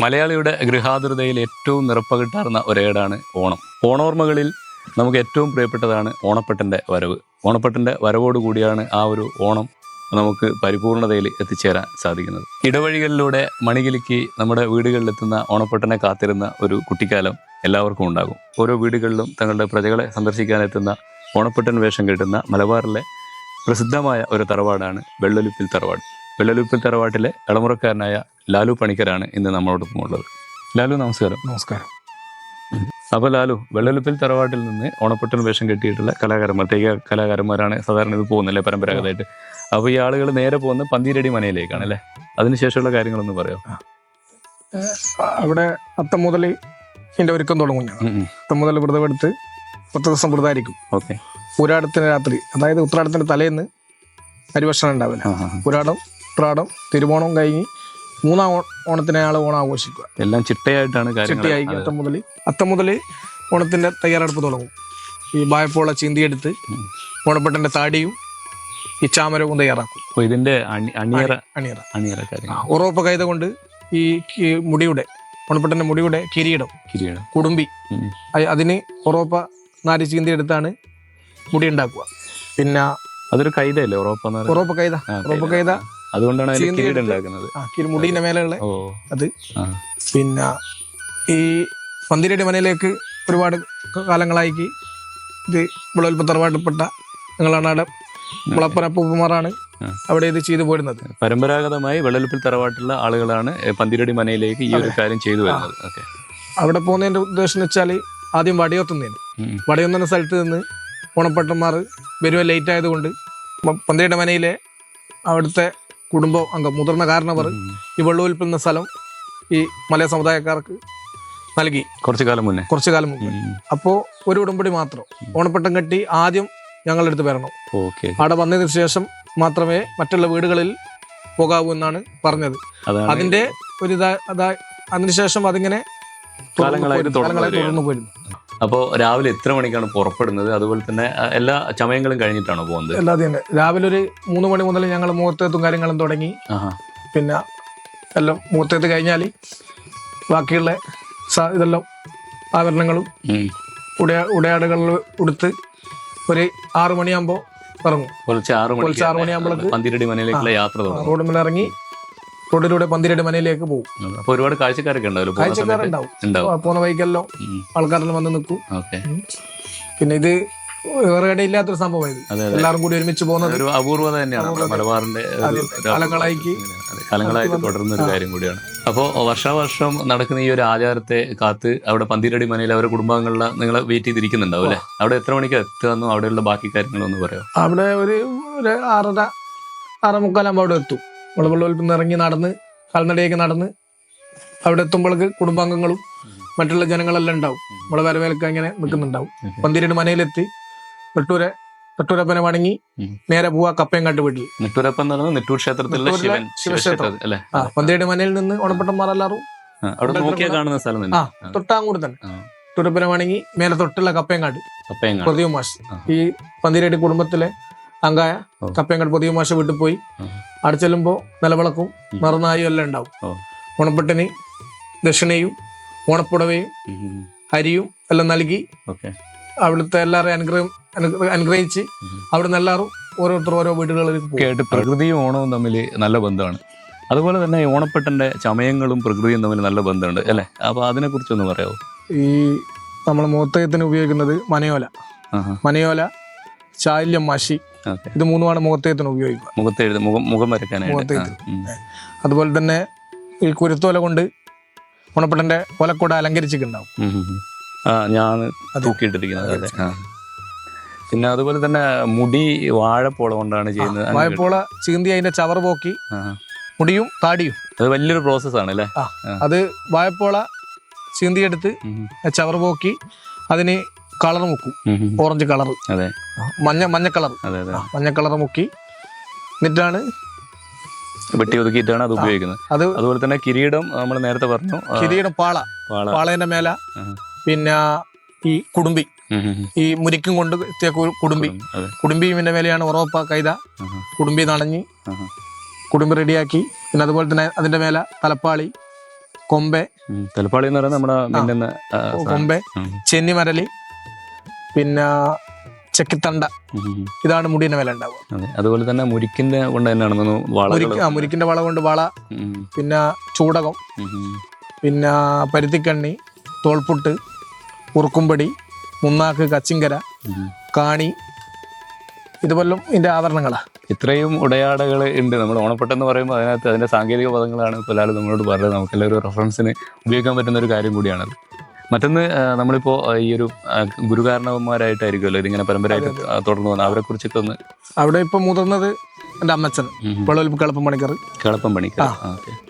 മലയാളിയുടെ ഗൃഹാതുരതയിൽ ഏറ്റവും നിറപ്പകിട്ടാർന്ന ഒരേടാണ് ഓണം. ഓണോർമ്മകളിൽ നമുക്ക് ഏറ്റവും പ്രിയപ്പെട്ടതാണ് ഓണപ്പട്ടൻ്റെ വരവ്. ഓണപ്പട്ടൻ്റെ വരവോടുകൂടിയാണ് ആ ഒരു ഓണം നമുക്ക് പരിപൂർണതയിൽ എത്തിച്ചേരാൻ സാധിക്കുന്നത്. ഇടവഴികളിലൂടെ മണികിലുക്കി നമ്മുടെ വീടുകളിലെത്തുന്ന ഓണപ്പട്ടനെ കാത്തിരുന്ന ഒരു കുട്ടിക്കാലം എല്ലാവർക്കും ഉണ്ടാകും. ഓരോ വീടുകളിലും തങ്ങളുടെ പ്രജകളെ സന്ദർശിക്കാനെത്തുന്ന ഓണപ്പട്ടൻ വേഷം കെട്ടുന്ന മലബാറിലെ പ്രസിദ്ധമായ ഒരു തറവാടാണ് വെള്ളലുപ്പിൽ തറവാട്. വെള്ളലുപ്പിൽ തറവാട്ടിലെ ഇളമുറക്കാരനായ ലാലു പണിക്കരാണ് ഇന്ന് നമ്മളോടൊപ്പം ഉള്ളത്. ലാലു, നമസ്കാരം. നമസ്കാരം. അപ്പോൾ ലാലു, വെള്ളലുപ്പിൽ തറവാട്ടിൽ നിന്ന് ഓണപ്പട്ടൻ വേഷം കെട്ടിയിട്ടുള്ള കലാകാരന്മാർ, തെയ്യ കലാകാരന്മാരാണ് സാധാരണ ഇത് പോകുന്നല്ലേ പരമ്പരാഗതമായിട്ട്. അപ്പോൾ ഈ ആളുകൾ നേരെ പോകുന്ന പന്തീരടി മനയിലേക്കാണ് അല്ലേ? അതിനുശേഷമുള്ള കാര്യങ്ങളൊന്ന് പറയാം. അവിടെ അത്തം മുതൽ ഇതിന്റെ ഒരുക്കം തുടങ്ങും. അത്തം മുതൽ വ്രതമെടുത്ത് 10 ദിവസം വ്രതമായിരിക്കും. ഓക്കെ. ഉത്രാടത്തിന് രാത്രി, അതായത് ഉത്രാടത്തിന്റെ തലേന്ന് അരിഭക്ഷണം ഉണ്ടാവില്ല. ഉത്രാടം തിരുവോണം കഴിഞ്ഞ് 3-ാം ഓണത്തിന് അയാൾ ഓണം ആഘോഷിക്കുക. എല്ലാം ചിട്ടയായിട്ടാണ് ചിട്ടയായി അത്തം മുതൽ ഓണത്തിന്റെ തയ്യാറെടുപ്പ് തുടങ്ങും. ഈ വാഴപ്പോള ചീന്തിയെടുത്ത് ഓണപ്പെട്ടന്റെ താടിയും ഈ ചാമരവും തയ്യാറാക്കും. ഇതിന്റെ അണിയറ ഉറവപ്പ കൈത കൊണ്ട് ഈ മുടിയുടെ ഓണപ്പെട്ടന്റെ മുടിയുടെ കിരീടം കുടുംബി അതിന് ഉറവപ്പ നാരി ചീന്തിയെടുത്താണ് മുടി ഉണ്ടാക്കുക. പിന്നെ അതൊരു കൈതയല്ലേ ഉറവപ്പ കൈത, അതുകൊണ്ടാണ് മുടീന്റെ മേലെയുള്ള അത്. പിന്നെ ഈ പന്തിരടി മനയിലേക്ക് ഒരുപാട് കാലങ്ങളായി ഇത് വിളവെടുപ്പ് തറവാട്ടിൽപ്പെട്ട ഞങ്ങളാണ് മുളപ്പനപ്പൂപ്പന്മാരാണ് അവിടെ ഇത് ചെയ്തു പോരുന്നത്. പരമ്പരാഗതമായി വെള്ളലുപ്പിൽ തറവാട്ടുള്ള ആളുകളാണ് പന്തിരടി മനയിലേക്ക് ഈ ഒരു കാര്യം ചെയ്തു വരുന്നത്. അവിടെ പോകുന്നതിന്റെ ഉദ്ദേശം എന്ന് വെച്ചാൽ ആദ്യം വടയൊന്നുന്ന സ്ഥലത്ത് നിന്ന് ഓണപ്പട്ടന്മാർ വരുവാൻ ലേറ്റ് ആയതുകൊണ്ട് പന്തിരടി മനയിലെ അവിടുത്തെ കുടുംബ അംഗം മുതിർന്ന കാരണവർ ഈ വെള്ളൂൽപ്പിൽ എന്ന സ്ഥലം ഈ മലയ സമുദായക്കാർക്ക് നൽകി കുറച്ചു കാലം മുന്നേ. അപ്പോൾ ഒരു ഉടമ്പടി മാത്രം ഓണപ്പട്ടം കെട്ടി ആദ്യം ഞങ്ങളെടുത്ത് വരണം. അവിടെ വന്നതിന് ശേഷം മാത്രമേ മറ്റുള്ള വീടുകളിൽ പോകാവൂ എന്നാണ് പറഞ്ഞത്. അതിന്റെ ഒരു അതിനുശേഷം അതിങ്ങനെ തുടർന്നു പോയിരുന്നു. അപ്പോൾ രാവിലെ എത്ര മണിക്കാണ് പുറപ്പെടുന്നത്? അതുപോലെ തന്നെ എല്ലാ ചമയങ്ങളും കഴിഞ്ഞിട്ടാണോ പോകുന്നത്? എല്ലാതും രാവിലെ ഒരു 3 മണി മുതൽ ഞങ്ങൾ മുഹൂർത്തത്തും കാര്യങ്ങളും തുടങ്ങി. പിന്നെ എല്ലാം മുഹൂർത്തത്ത് കഴിഞ്ഞാൽ ബാക്കിയുള്ള ഇതെല്ലാം ആഭരണങ്ങളും ഉടയാടുകളിൽ ഉടുത്ത് ഒരു 6 മണിയാകുമ്പോൾ ഇറങ്ങും. പുലർച്ചെ 6 മണിയാകുമ്പോൾ പന്തിരടി മനയിലേക്കുള്ള യാത്ര റോഡിൽ ഇറങ്ങി റോഡിലൂടെ പന്തിരടി മനയിലേക്ക് പോകും. അപ്പൊ ഒരുപാട് കാഴ്ചക്കാരൊക്കെ കാഴ്ചക്കാരുണ്ടാവും. പോകുന്ന വൈകെല്ലാം ആൾക്കാരെല്ലാം വന്ന് നിൽക്കും. പിന്നെ ഇത് വേറെ ഇടയില്ലാത്തൊരു സംഭവം. എല്ലാവരും കൂടി ഒരുമിച്ച് പോകുന്നത് ഒരു അപൂർവത തന്നെയാണ്. മലബാറിന്റെ കാലങ്ങളായിട്ട് തുടരുന്ന ഒരു കാര്യം കൂടിയാണ്. അപ്പോൾ വർഷാവർഷം നടക്കുന്ന ഈ ഒരു ആചാരത്തെ കാത്ത് അവിടെ പന്തിരടി മനയിൽ അവരുടെ കുടുംബാംഗങ്ങളെ നിങ്ങളെ വെയിറ്റ് ചെയ്തിരിക്കുന്നുണ്ടാവും അല്ലേ? അവിടെ എത്ര മണിക്ക് എത്തുമെന്നും അവിടെയുള്ള ബാക്കി കാര്യങ്ങളൊന്ന് പറയാം. അവിടെ ഒരു 6:30-6:45 അവിടെ എത്തും. വെള്ളവെള്ളിൽ ഇറങ്ങി നടന്ന് കാൽനടയൊക്കെ നടന്ന് അവിടെ എത്തുമ്പോഴേക്ക് കുടുംബാംഗങ്ങളും മറ്റുള്ള ജനങ്ങളെല്ലാം ഉണ്ടാവും. നമ്മളെ വരവേൽക്ക് അങ്ങനെ നിൽക്കുന്നുണ്ടാവും. പന്തിരടി മനയിലെത്തി നെട്ടൂരപ്പനെ വണങ്ങി നേരെ പോവാ കപ്പയങ്കാട്ട് വീട്ടിൽ. നെട്ടൂർ ക്ഷേത്രത്തിലെ ശിവക്ഷേത്രം. പന്തിരടി മനയിൽ നിന്ന് ഓണപ്പട്ടന്മാരെല്ലാവരും തൊട്ടാങ്കൂടി തന്നെ നെട്ടൂരപ്പനെ വണങ്ങി മേലെ തൊട്ടുള്ള കപ്പയങ്കാട്ട് പൊതിയും മാഷ്, ഈ പന്തിരടി കുടുംബത്തിലെ അങ്കായ കപ്പയങ്കാട്ട് പൊതിയും മാഷ വീട്ടിൽ പോയി അവിടെ ചെല്ലുമ്പോൾ നിലവിളക്കും നിറനായും എല്ലാം ഉണ്ടാവും. ഓണപ്പട്ടന് ദക്ഷിണയും ഓണപ്പുടവയും അരിയും എല്ലാം നൽകി അവിടുത്തെ എല്ലാവരെയും അനുഗ്രഹിച്ച് അവിടുന്ന് എല്ലാവരും ഓരോരുത്തർ ഓരോ വീടുകളിലേക്ക് പോകും. പ്രകൃതിയും ഓണവും തമ്മിൽ നല്ല ബന്ധമാണ്. അതുപോലെ തന്നെ ഓണപ്പട്ടന്റെ ചമയങ്ങളും പ്രകൃതിയും തമ്മിൽ നല്ല ബന്ധമുണ്ട് അല്ലേ? അപ്പൊ അതിനെ കുറിച്ചൊന്ന് പറയാമോ? ഈ നമ്മൾ മുഖത്തേത്തിന് ഉപയോഗിക്കുന്നത് മനയോല, ചാല്യം, മഷി, ഇത് 3 മുഖത്തേത്തിന് ഉപയോഗിക്കുക. മുഖം വരയ്ക്കാനായിട്ട്. അതുപോലെ തന്നെ ഈ കുരുത്തോല കൊണ്ട് ഓണപ്പട്ടന്റെ കൊലക്കൂട അലങ്കരിച്ചിട്ടുണ്ടാവും. ഞാൻ തൂക്കിയിട്ടിരിക്കുന്നത്. പിന്നെ അതുപോലെ തന്നെ മുടി വാഴപ്പോള കൊണ്ടാണ് ചെയ്യുന്നത്. വാഴപ്പോള ചീന്തി അതിന്റെ ചവർ പോക്കി മുടിയും താടിയും. അത് വലിയൊരു പ്രോസസ്സാണ് അല്ലേ? അത് വാഴപ്പോള ചീന്തിയെടുത്ത് ചവർ പോക്കി അതിന് കളർ മുക്കും. ഓറഞ്ച് കളർ, മഞ്ഞ കളർ മുക്കി എന്നിട്ടാണ് വെട്ടി ഒതുക്കിയിട്ടാണ് അത് ഉപയോഗിക്കുന്നത്. അതുപോലെ തന്നെ കിരീടം നമ്മൾ നേരത്തെ പറഞ്ഞു. കിരീടം പാളേന്റെ മേല, പിന്നെ ഈ കുടുംബി, ഈ മുരിക്കും കൊണ്ട് എത്തിയ കുടുംബിന്റെ മേലെയാണ് ഉറവപ്പ കൈത. കുടുംബി നനഞ്ഞ് കുടുംബി റെഡിയാക്കി. പിന്നെ അതുപോലെ തന്നെ അതിന്റെ മേലെ തലപ്പാളി, കൊമ്പെ, തലപ്പാളി എന്ന് പറയുന്നത് നമ്മുടെ മിന്നുന്ന കൊമ്പെ, ചെന്നിമരലി, പിന്നെ ചെക്കിത്തണ്ട, ഇതാണ് മുടിയുടെ വില ഉണ്ടാവുക. അതുപോലെ തന്നെ മുരിക്കിന്റെ കൊണ്ട് തന്നെയാണ് മുരിക്കിന്റെ വള കൊണ്ട് വള, പിന്നെ ചൂടകം, പിന്നെ പരുത്തിക്കണ്ണി, തോൾപുട്ട്, ഉറുക്കുംപടി, മുന്നാക്ക്, കച്ചിങ്കര, കാണി, ഇതുപോലും ഇതിന്റെ ആഭരണങ്ങളാ. ഇത്രയും ഉടയാടകൾ ഉണ്ട്. നമ്മൾ ഓണപ്പെട്ടെന്ന് പറയുമ്പോൾ അതിനകത്ത് അതിന്റെ സാങ്കേതിക പദങ്ങളാണ് ഇപ്പോൾ ലാൽ നമ്മളോട് പറഞ്ഞത്. നമുക്കെല്ലാം ഒരു റെഫറൻസിന് ഉപയോഗിക്കാൻ പറ്റുന്ന ഒരു കാര്യം കൂടിയാണത്. മറ്റൊന്ന്, നമ്മളിപ്പോൾ ഈ ഒരു ഗുരുകാരണവന്മാരായിട്ടായിരിക്കുമല്ലോ ഇതിങ്ങനെ പരമ്പരയായിട്ട് തുടർന്നു പോകുന്നത്. അവരെ കുറിച്ചൊക്കെ ഒന്ന്. അവിടെ ഇപ്പൊ മുതിർന്നത് എൻ്റെ അമ്മച്ചൻ വെള്ളൊലിപ്പ് കളപ്പം പണിക്കർ,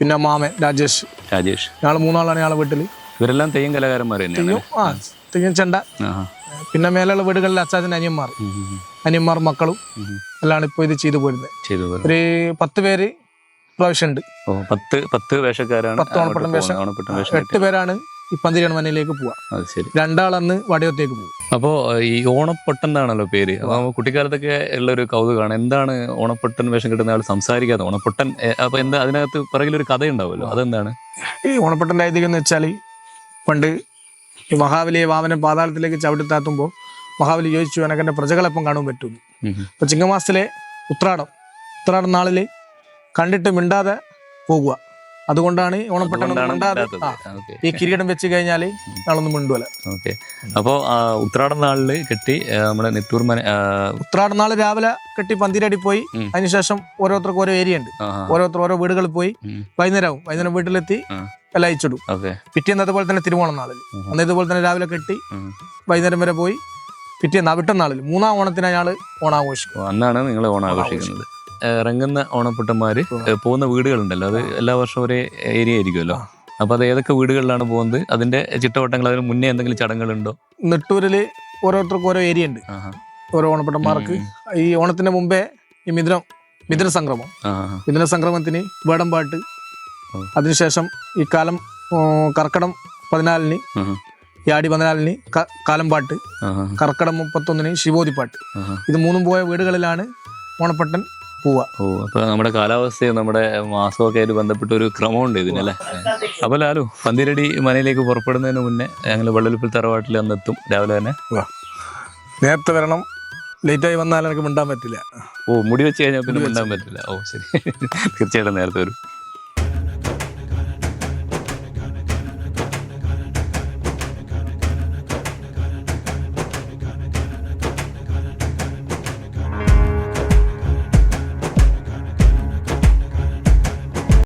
പിന്നെ മാമൻ രാജേഷ്. ഞങ്ങൾ 3 ആളാണ് ഞങ്ങളെ വീട്ടില്. ഇവരെല്ലാം തെയ്യം കലാകാരന്മാർ തന്നെയാണ്. തെയ്യം ചെണ്ട. പിന്നെ മേലെയുള്ള വീടുകളിലെ അച്ചാച്ചൻ്റെ അനിയന്മാർ മക്കളും എല്ലാം ഇപ്പോൾ ഇത് ചെയ്തു പോരുന്നത്. ഒരു 10 പേര് പ്രാവശ്യം ഉണ്ട്. 10 വേഷക്കാരാണ്. 10 ഓണപ്പട്ടം വേഷം. 8 പേരാണ് ഈ പന്തിരിയണ മനയിലേക്ക് പോവാ. 2 ആളന്ന് വടയോത്തേക്ക് പോകും. അപ്പോൾ ഈ ഓണപ്പൊട്ടൻ എന്നാണല്ലോ പേര്. അപ്പോൾ കുട്ടിക്കാലത്തൊക്കെ ഉള്ളൊരു കൗതുകമാണ്, എന്താണ് ഓണപ്പൊട്ടൻ വേഷം കിട്ടുന്ന ആൾ സംസാരിക്കാതെ ഓണപ്പൊട്ടൻ. അപ്പൊ എന്താ അതിനകത്ത് പിറകിലൊരു കഥയുണ്ടാവുമല്ലോ, അതെന്താണ്? ഈ ഓണപ്പൊട്ടൻ്റെ ഐതിഹ്യം എന്ന് വെച്ചാൽ, പണ്ട് ഈ മഹാബലിയെ വാമനൻ പാതാളത്തിലേക്ക് ചവിട്ടിത്താത്തുമ്പോൾ മഹാബലി ചോദിച്ചു, എനക്ക് എൻ്റെ പ്രജകളെപ്പം കാണാൻ പറ്റുന്നു. അപ്പൊ ചിങ്ങമാസത്തിലെ ഉത്രാടം നാളില് കണ്ടിട്ട് മിണ്ടാതെ പോകുക. അതുകൊണ്ടാണ് ഓണപ്പെട്ടൻ മിണ്ടാതെ ഈ കിരീടം വെച്ച് കഴിഞ്ഞാൽ നാളൊന്നും മിണ്ടുവല്ല. ഓക്കെ. അപ്പോൾ ഉത്രാടം നാളില് കെട്ടി നമ്മുടെ നെട്ടൂർ ഉത്രാടം നാള് രാവിലെ കെട്ടി പന്തിരടി പോയി. അതിനുശേഷം ഓരോരുത്തർക്കും ഓരോ ഏരിയ ഉണ്ട്. ഓരോരുത്തർ ഓരോ വീടുകളിൽ പോയി വൈകുന്നേരം വീട്ടിലെത്തി എല്ലാം അയച്ചിടും. പിറ്റേന്ന് അതുപോലെ തന്നെ തിരുവോണം നാളിൽ അന്ന് ഇതുപോലെ തന്നെ രാവിലെ കെട്ടി വൈകുന്നേരം വരെ പോയി. പിറ്റേന്ന് അവിട്ട നാളിൽ 3-ാം ഓണത്തിന് അയാൾ ഓണാഘോഷിക്കും. അന്നാണ് നിങ്ങൾ ഓണാഘോഷിക്കുന്നത്. ഇറങ്ങുന്ന ഓണപ്പൊട്ടന്മാര് പോകുന്ന വീടുകളുണ്ടല്ലോ, അത് എല്ലാ വർഷവും ഒരേ ഏരിയ ആയിരിക്കുമല്ലോ. അപ്പൊ അത് ഏതൊക്കെ വീടുകളിലാണ് പോകുന്നത്? അതിന്റെ ചിട്ടവട്ടങ്ങൾ, അതിന് മുന്നേ എന്തെങ്കിലും ചടങ്ങുകളുണ്ടോ? നെട്ടൂരില് ഓരോരുത്തർക്കും ഓരോ ഏരിയ ഉണ്ട്. ഓരോ ഓണപ്പൊട്ടന്മാർക്ക് ഈ ഓണത്തിന് മുമ്പേ ഈ മിഥുന സംക്രമത്തിന് വേടമ്പാട്ട്. അതിനുശേഷം ഈ കർക്കടം 14-ന് യാടി 14-ന് കാലംപാട്ട്, കർക്കടം 31-ന് ശിവോതിപ്പാട്ട്. ഇത് 3 പോയ വീടുകളിലാണ് ഓണപ്പട്ടൻ പോവാ. അപ്പൊ നമ്മുടെ കാലാവസ്ഥയും നമ്മുടെ മാസമൊക്കെ ആയിട്ട് ബന്ധപ്പെട്ട ഒരു ക്രമമുണ്ട് ഇതിനല്ലേ. അപ്പൊ ലാലു, പന്തിരടി മനയിലേക്ക് പുറപ്പെടുന്നതിന് മുന്നേ ഞങ്ങൾ വെള്ളൊലിപ്പിൽ തറവാട്ടിൽ അന്നെത്തും. രാവിലെ തന്നെ നേരത്തെ വരണം. ലേറ്റായി വന്നാൽ എനിക്ക് മിണ്ടാൻ പറ്റില്ല. മുടി വെച്ച് കഴിഞ്ഞാൽ പിന്നെ മിണ്ടാൻ പറ്റില്ല. ശരി. തീർച്ചയായിട്ടും നേരത്തെ വരും.